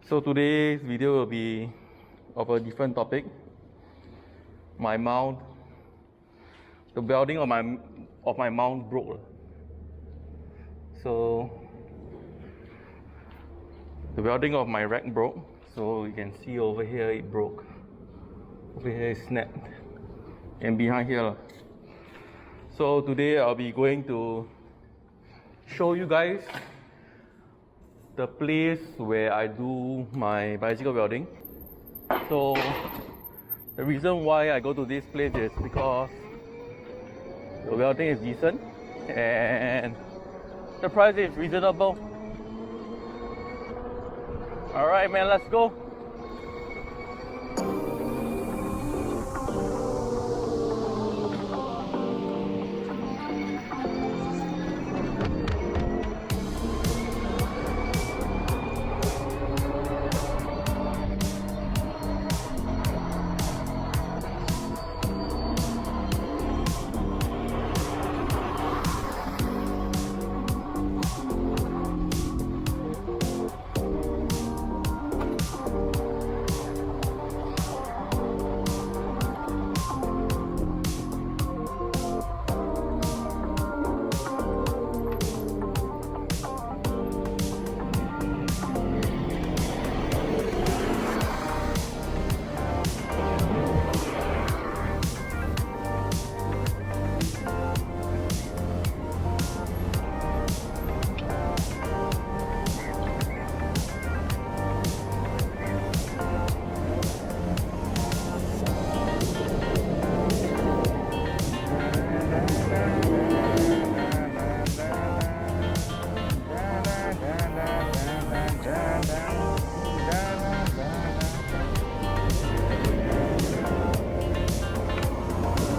So today's video will be of a different topic. My mount, the welding of my mount broke. So the welding of my rack broke. So you can see over here it broke. Over here it snapped, and behind here. So today I'll be going to show you guys the place where I do my bicycle welding. So the reason why I go to this place is because the welding is decent and the price is reasonable. Alright man, let's go.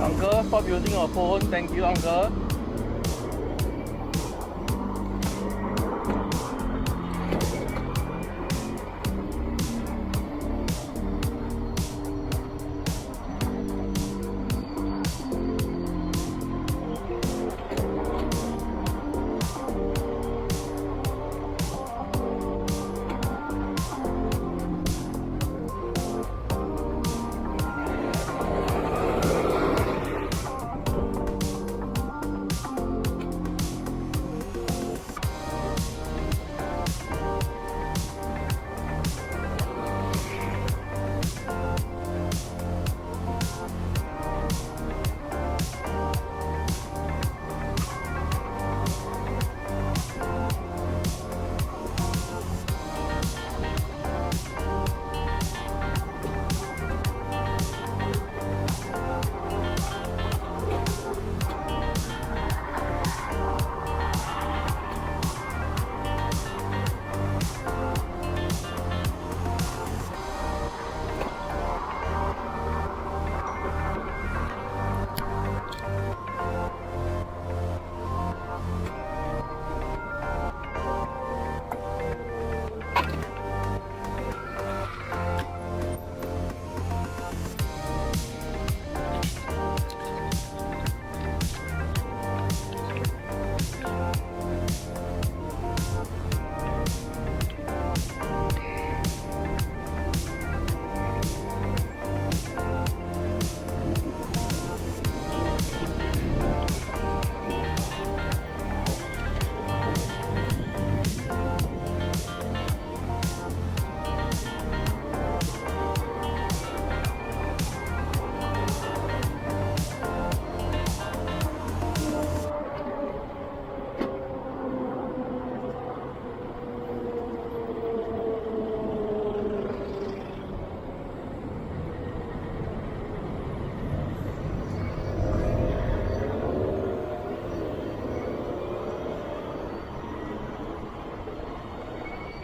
Uncle, stop using your phone. Thank you, uncle.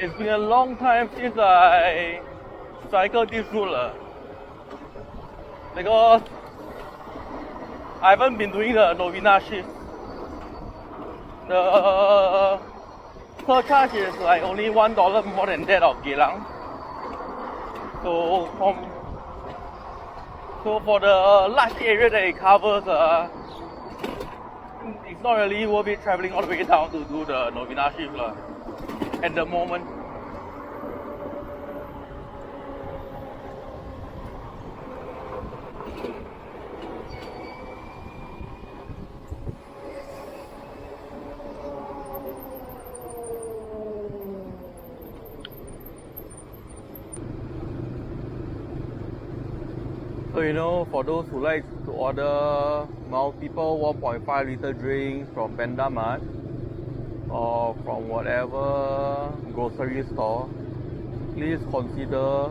It's been a long time since I cycled this route because I haven't been doing the Novena shift. The surcharge is like only $1 more than that of Geylang. So for the large area that it covers, it's not really worth it traveling all the way down to do the Novena shift at the moment. So you know, for those who like to order multiple 1.5 liter drinks from Panda Mart or from whatever grocery store, please consider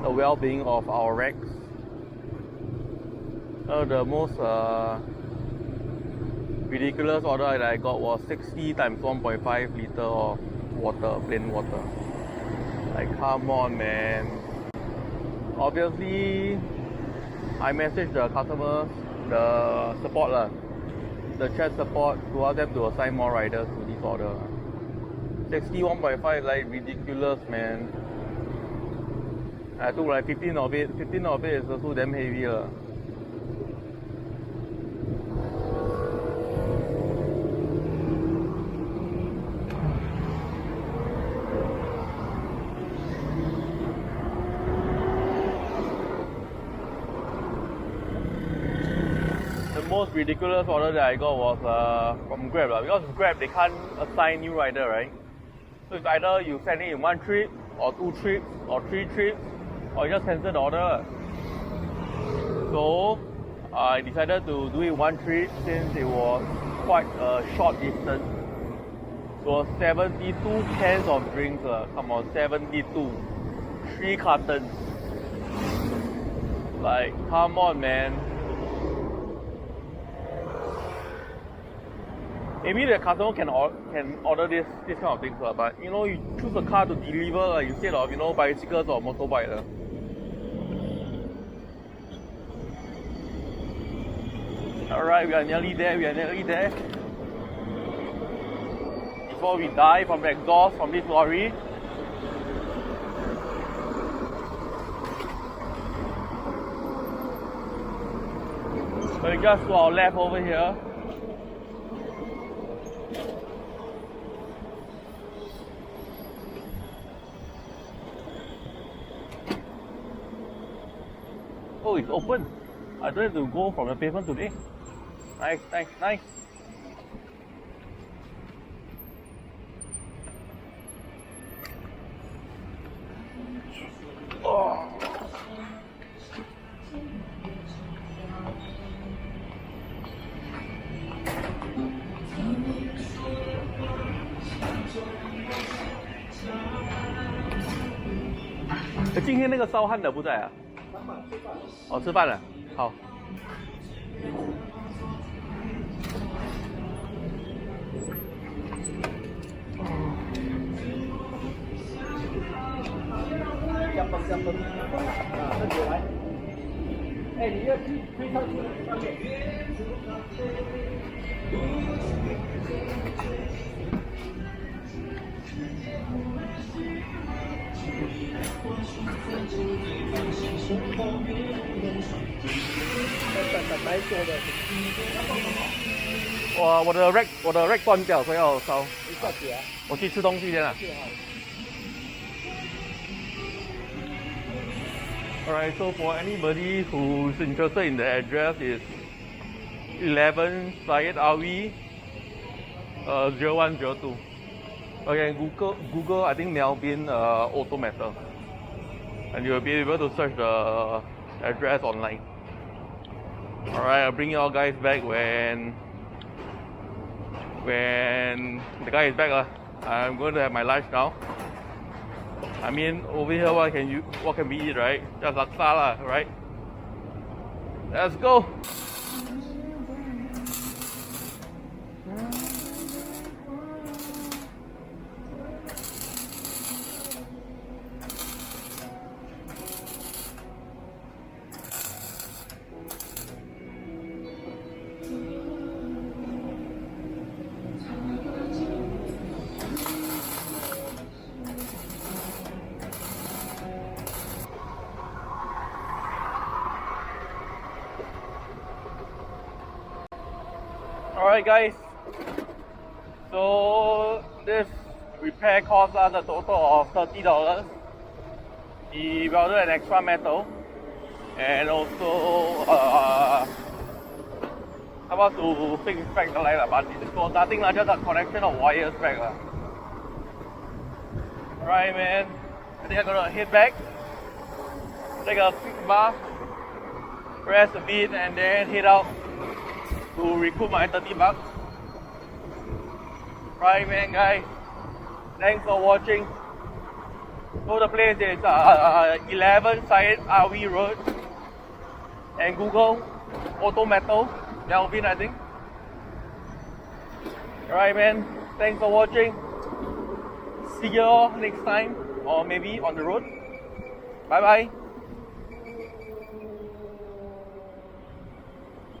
the well-being of our racks. The most ridiculous order that I got was 60 times 1.5 liter of water, plain water. Like, come on, man. Obviously, I messaged the customers, the support, the chat support, to ask them to assign more riders to this order. 60 1.5, like, ridiculous, man. I took like 15 of it. 15 of it is also damn heavy. The most ridiculous order that I got was from Grab, because Grab, they can't assign new rider, right? So it's either you send it in 1 trip, or 2 trips, or 3 trips, or you just cancel the order. So I decided to do it 1 trip since it was quite a short distance. It was 72 cans of drinks. Come on, 72. 3 cartons. Like, come on, man. Maybe the customer can order this kind of things, but you know, you choose a car to deliver instead of, you know, bicycles or motorbike. Alright, we are nearly there. Before we die from the exhaust from this lorry. So we just to our left over here. Oh, it's open. I don't have to go from the pavement today. Nice. Oh.今天那个烧焊的不在啊？哦，吃饭了，好。香氛啊，这里来。哎，你要推上去上面。我的 rack 断掉，所以要烧。我去吃东西先啊。Alright, so for anybody who's interested in the address, is 11 Syed Alwi, 0102. Okay, Google I think Melbourne Autometal, and you'll be able to search the address online. Alright, I'll bring you all guys back when the guy is back. I'm going to have my lunch now. I mean, over here, what can we eat, right? Just laksa lah, right? Let's go. Alright guys, so this repair cost us a total of $30. He welded an extra metal and also how about to fix back the light, but it was nothing like just a connection of wires back. Alright man, I think I'm gonna head back, take a quick bath rest a bit, and then head out to recoup my 30 bucks. Right, man, guys. Thanks for watching. So the place is 11 Syed Alwi Road, and Google Autometal, Melvin, I think. Alright, man. Thanks for watching. See you all next time, or maybe on the road. Bye bye.